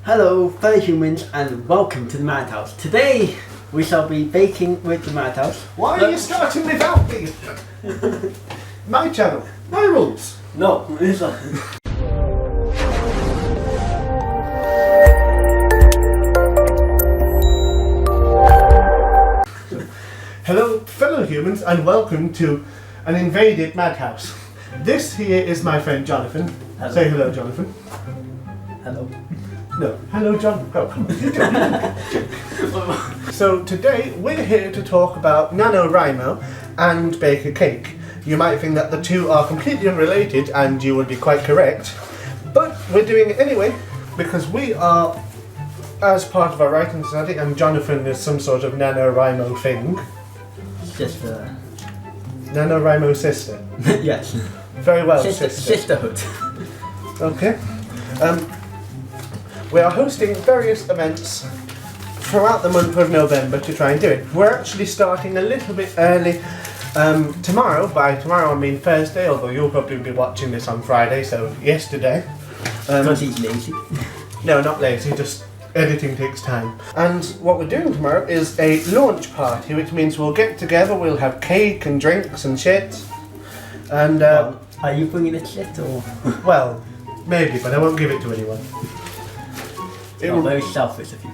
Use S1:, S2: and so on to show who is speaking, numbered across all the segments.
S1: Hello fellow humans and welcome to the Madhouse. Today we shall be baking with the Madhouse.
S2: Why are you starting without me? My channel, my rules.
S1: No, it's not.
S2: Hello fellow humans and welcome to an invaded madhouse. This here is my friend Jonathan.
S1: Hello.
S2: Say hello, Jonathan.
S1: Hello.
S2: No, hello John. Oh, come on. So today we're here to talk about NaNoWriMo and bake a cake. You might think that the two are completely unrelated and you would be quite correct, but we're doing it anyway because we are, as part of our writing study, and Jonathan is some sort of NaNoWriMo thing.
S1: Just
S2: NaNoWriMo sister.
S1: yes.
S2: Very well,
S1: Sisterhood.
S2: Okay. We are hosting various events throughout the month of November to try and do it. We're actually starting a little bit early tomorrow. By tomorrow I mean Thursday, although you'll probably be watching this on Friday, so yesterday.
S1: Because he's lazy.
S2: No, not lazy, just editing takes time. And what we're doing tomorrow is a launch party, which means we'll get together, we'll have cake and drinks and shit. And
S1: are you bringing a shit or?
S2: well, maybe, but I won't give it to anyone.
S1: It's very selfish of you.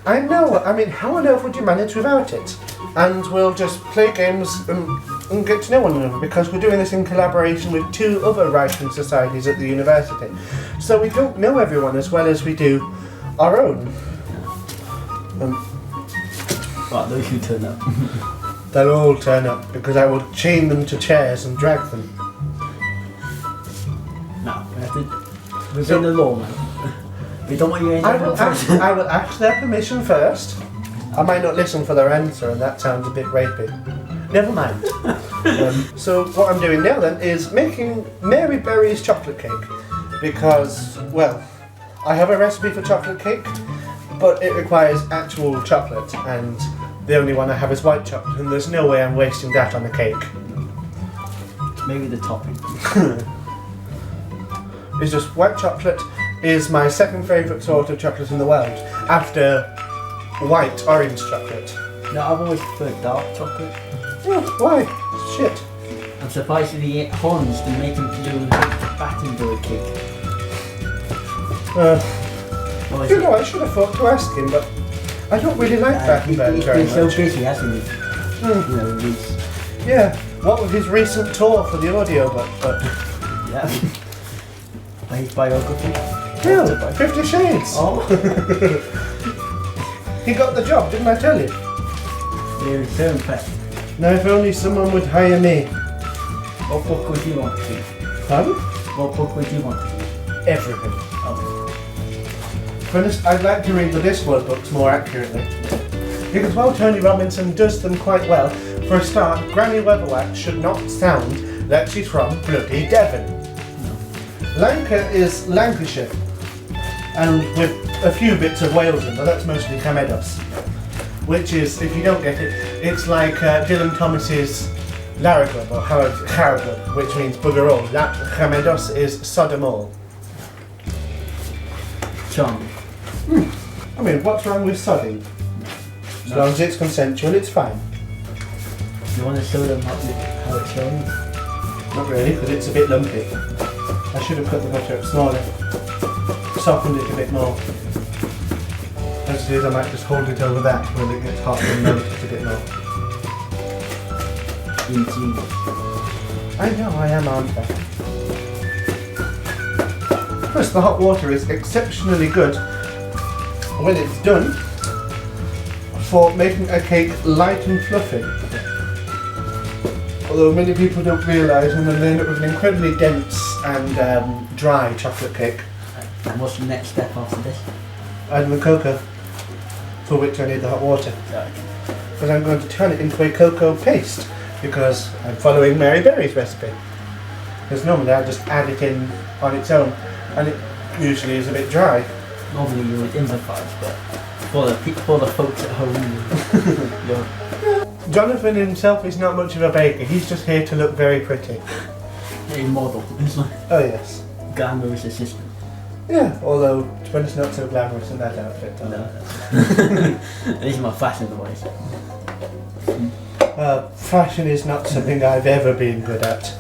S2: I know, I mean, how on earth would you manage without it? And we'll just play games and get to know one another because we're doing this in collaboration with two other writing societies at the university. So we don't know everyone as well as we do our own.
S1: Well, those who turn up.
S2: They'll all turn up because I will chain them to chairs and drag them.
S1: No, we have to within the law, man. We don't want you in.
S2: I will ask their permission first. I might not listen for their answer and that sounds a bit rapey. Never mind. So what I'm doing now then is making Mary Berry's chocolate cake because, well, I have a recipe for chocolate cake, but it requires actual chocolate and the only one I have is white chocolate and there's no way I'm wasting that on a cake.
S1: Maybe the topping.
S2: It's just white chocolate is my second favourite sort of chocolate in the world after white orange chocolate.
S1: No, I've always preferred dark chocolate.
S2: Oh, why? Shit.
S1: I'm surprised that he ate Hans to make him do Battenberg cake.
S2: You know, I should have thought to ask him, but I don't really like Battenberg very
S1: He's
S2: much.
S1: so busy, hasn't he? You know, he's...
S2: Yeah, what with his recent tour for the audiobook, but...
S1: Yeah. His biography.
S2: Yeah, 50 Shades.
S1: Oh.
S2: He got the job, didn't I tell you?
S1: They're so impressive.
S2: Now if only someone would hire me.
S1: What book would you want to do?
S2: Pardon?
S1: What book would you want to do?
S2: Everything.
S1: Oh.
S2: For instance, I'd like to read the Discworld books more accurately. Because while Tony Robinson does them quite well, for a start, Granny Weatherwax should not sound like she's from bloody Devon. Lanka is Lancashire, and with a few bits of Wales in, but that's mostly Camedos. Which is, if you don't get it, it's like Dylan Thomas's Larragub or Harrogub, which means bugger all. Camedos is Sodom all.
S1: Charming.
S2: I mean, what's wrong with sodding? As long as it's consensual, it's fine.
S1: You want to show them how it's shown?
S2: Not really, because it's a bit lumpy. I should have cut the butter up smaller. Softened it a bit more. As it is, I might just hold it over that when it gets hot and melt it a bit more.
S1: Ingenious.
S2: I know, I am, aren't I? Plus, the hot water is exceptionally good when it's done for making a cake light and fluffy. Although many people don't realise, and then they end up with an incredibly dense and dry chocolate cake.
S1: And what's the next step after this?
S2: Adding the cocoa, for which I need the hot water. Because I'm going to turn it into a cocoa paste, because I'm following Mary Berry's recipe. Because normally I just add it in on its own, and it usually is a bit dry.
S1: Normally you would improvise, but for the folks at home, you're...
S2: Jonathan himself is not much of a baker, he's just here to look very pretty.
S1: A model. It's like
S2: Oh yes.
S1: glamorous assistant.
S2: Yeah, although to be honest, not so glamorous in that outfit.
S1: No. These are my fashion boys.
S2: Fashion is not something I've ever been good at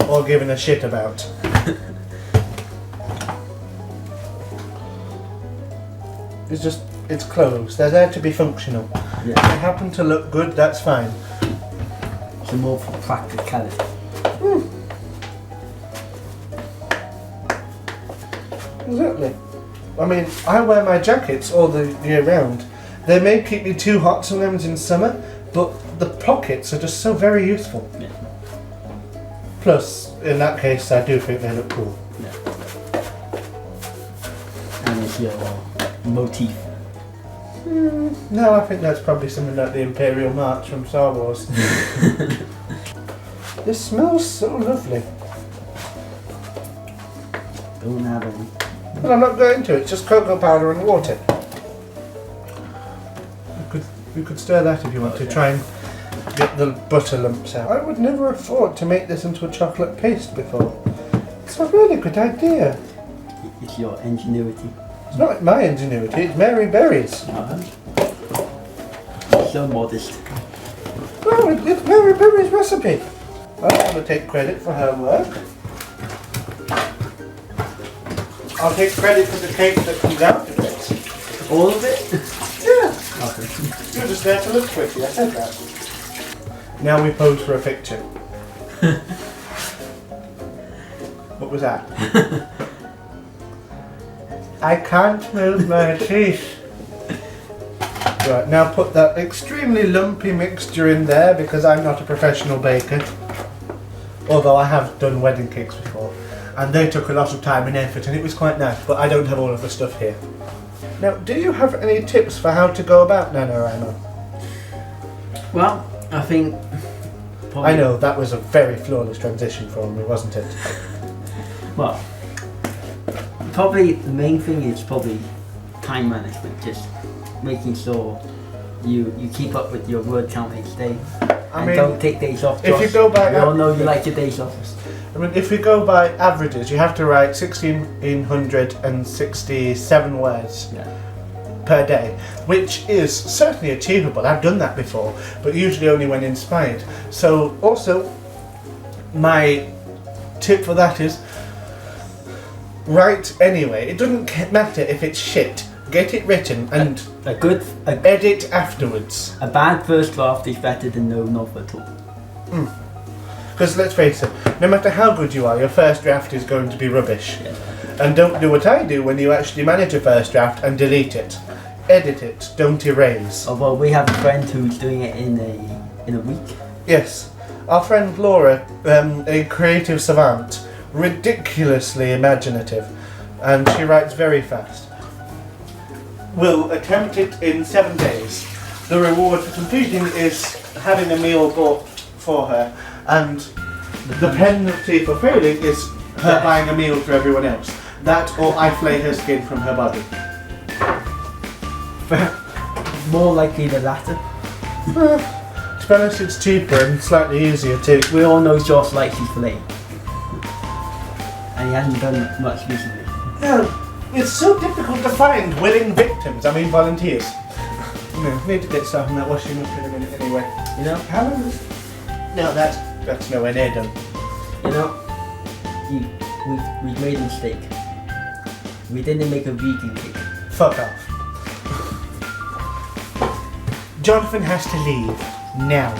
S2: or given a shit about. It's clothes. They're there to be functional.
S1: Yeah.
S2: If they happen to look good, that's fine.
S1: So more for practicality.
S2: Exactly. I mean, I wear my jackets all the year round. They may keep me too hot sometimes in summer, but the pockets are just so very useful.
S1: Yeah.
S2: Plus, in that case, I do think they look cool.
S1: Yeah. And it's your motif.
S2: No, I think that's probably something like the Imperial March from Star Wars. This smells so lovely.
S1: Don't have any.
S2: But I'm not going to, it's just cocoa powder and water. You could stir that if you want to, try and get the butter lumps out. I would never have thought to make this into a chocolate paste before. It's a really good idea.
S1: It's your ingenuity.
S2: It's not my ingenuity, it's Mary Berry's.
S1: So modest.
S2: No, it's Mary Berry's recipe. I don't want to take credit for her work. I'll take credit for the cake that comes out of it.
S1: All of it?
S2: Yeah.
S1: Okay.
S2: You're just there to look pretty, I said that. Now we pose for a picture. What was that? I can't move my teeth. Right, now put that extremely lumpy mixture in there because I'm not a professional baker. Although I have done wedding cakes before. And they took a lot of time and effort and it was quite nice, but I don't have all of the stuff here. Now, do you have any tips for how to go about NaNoWriMo?
S1: Well, I think... Probably,
S2: I know, that was a very flawless transition for me, wasn't it?
S1: Well, probably the main thing is probably time management, just making sure you keep up with your word count each day.
S2: I
S1: And
S2: mean,
S1: don't take days off.
S2: if you go by...
S1: We all know you like your days off.
S2: I mean, if we go by averages, you have to write 1,667 words per day, which is certainly achievable. I've done that before, but usually only when inspired. So, also, my tip for that is write anyway. It doesn't matter if it's shit. Get it written and edit afterwards.
S1: A bad first draft is better than no novel at all.
S2: Because let's face it, no matter how good you are, your first draft is going to be rubbish.
S1: Yeah.
S2: And don't do what I do when you actually manage a first draft and delete it. Edit it, don't erase.
S1: Oh, well, we have a friend who's doing it in a week.
S2: Yes. Our friend Laura, a creative savant, ridiculously imaginative, and she writes very fast. Will attempt it in 7 days. The reward for completing is having a meal bought for her, and the penalty for failing is her buying a meal for everyone else. That or I flay her skin from her body.
S1: More likely the latter.
S2: To be honest, it's cheaper and slightly easier too.
S1: We all know Josh likes his fillet. And he hasn't done much recently.
S2: No, it's so difficult to find willing victims, volunteers. Need to get started on that washing up in a minute anyway.
S1: You know?
S2: How long is... No, that's nowhere near done.
S1: You know, we've made a mistake. We didn't make a vegan cake.
S2: Fuck off. Jonathan has to leave. Now.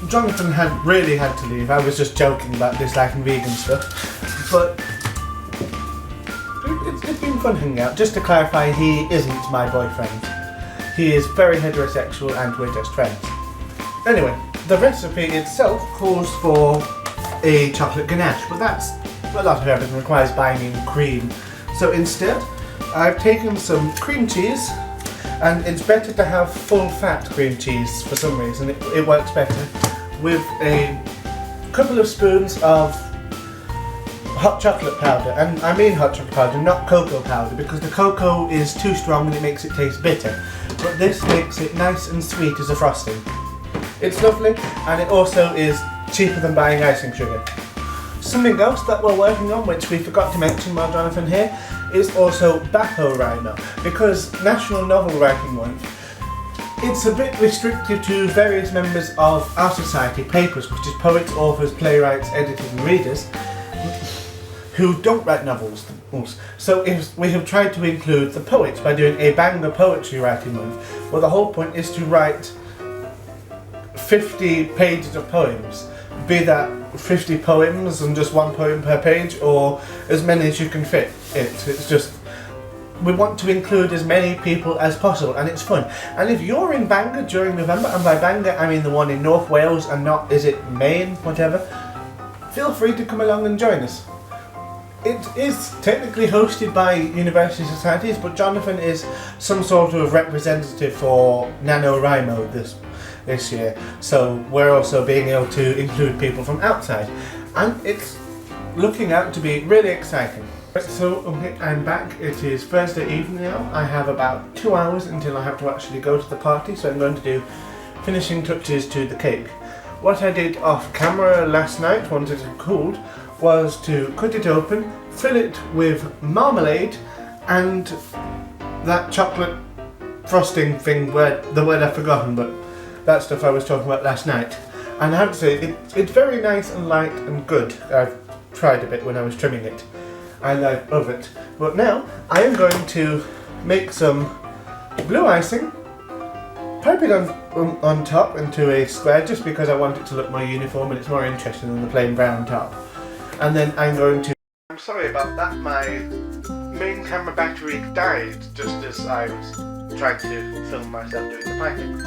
S2: Jonathan really had to leave. I was just joking about disliking vegan stuff. But it's been fun hanging out. Just to clarify, he isn't my boyfriend. He is very heterosexual and we're just friends. Anyway, the recipe itself calls for a chocolate ganache, but that's a lot of everything requires buying in cream. So instead, I've taken some cream cheese, and it's better to have full fat cream cheese for some reason. It works better with a couple of spoons of hot chocolate powder, and I mean hot chocolate powder, not cocoa powder, because the cocoa is too strong and it makes it taste bitter. But this makes it nice and sweet as a frosting. It's lovely, and it also is cheaper than buying icing sugar. Something else that we're working on, which we forgot to mention while Jonathan here, is also NaNoWriMo, because National Novel Writing Month, it's a bit restrictive to various members of our society, papers, which is poets, authors, playwrights, editors and readers, who don't write novels. So we have tried to include the poets by doing a banger poetry writing month, where the whole point is to write 50 pages of poems, be that 50 poems and just one poem per page, or as many as you can fit it. It's just, we want to include as many people as possible, and it's fun. And if you're in Bangor during November, and by Bangor I mean the one in North Wales and not, is it Maine, whatever, feel free to come along and join us. It is technically hosted by university societies, but Jonathan is some sort of representative for NaNoWriMo this year, so we're also being able to include people from outside, and it's looking out to be really exciting. So okay, I'm back. It is Thursday evening now. I have about 2 hours until I have to actually go to the party, so I'm going to do finishing touches to the cake. What I did off camera last night, once it had cooled, was to cut it open, fill it with marmalade and that chocolate frosting thing, the word I've forgotten, but that stuff I was talking about last night. And I have to say, it's very nice and light and good. I've tried a bit when I was trimming it. I love it. But now, I am going to make some blue icing, pipe it on top into a square, just because I want it to look more uniform and it's more interesting than the plain brown top. And then I'm going to... I'm sorry about that, my main camera battery died just as I was trying to film myself doing the piping.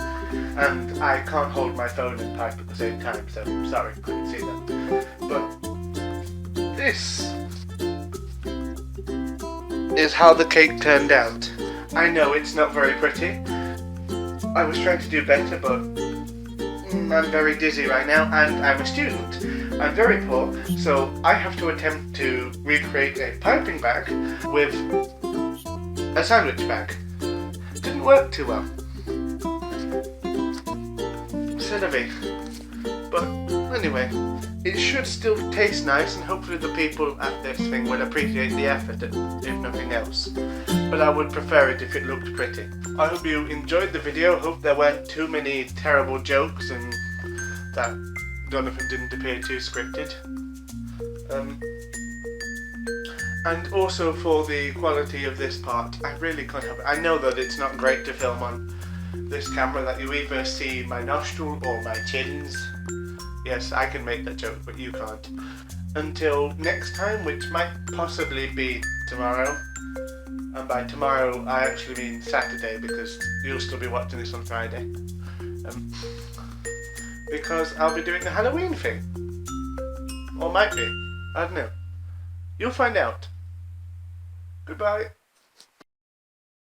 S2: And I can't hold my phone and pipe at the same time, so sorry, couldn't see that. But this is how the cake turned out. I know it's not very pretty. I was trying to do better, but I'm very dizzy right now, and I'm a student. I'm very poor, so I have to attempt to recreate a piping bag with a sandwich bag. Didn't work too well. Silly. But anyway, it should still taste nice, and hopefully the people at this thing will appreciate the effort, if nothing else. But I would prefer it if it looked pretty. I hope you enjoyed the video. Hope there weren't too many terrible jokes and that Jonathan didn't appear too scripted. And also for the quality of this part, I really can't help it. I know that it's not great to film on this camera, that you either see my nostril or my chins. Yes, I can make that joke, but you can't. Until next time, which might possibly be tomorrow. And by tomorrow, I actually mean Saturday, because you'll still be watching this on Friday. Because I'll be doing the Halloween thing. Or might be. I don't know. You'll find out. Goodbye.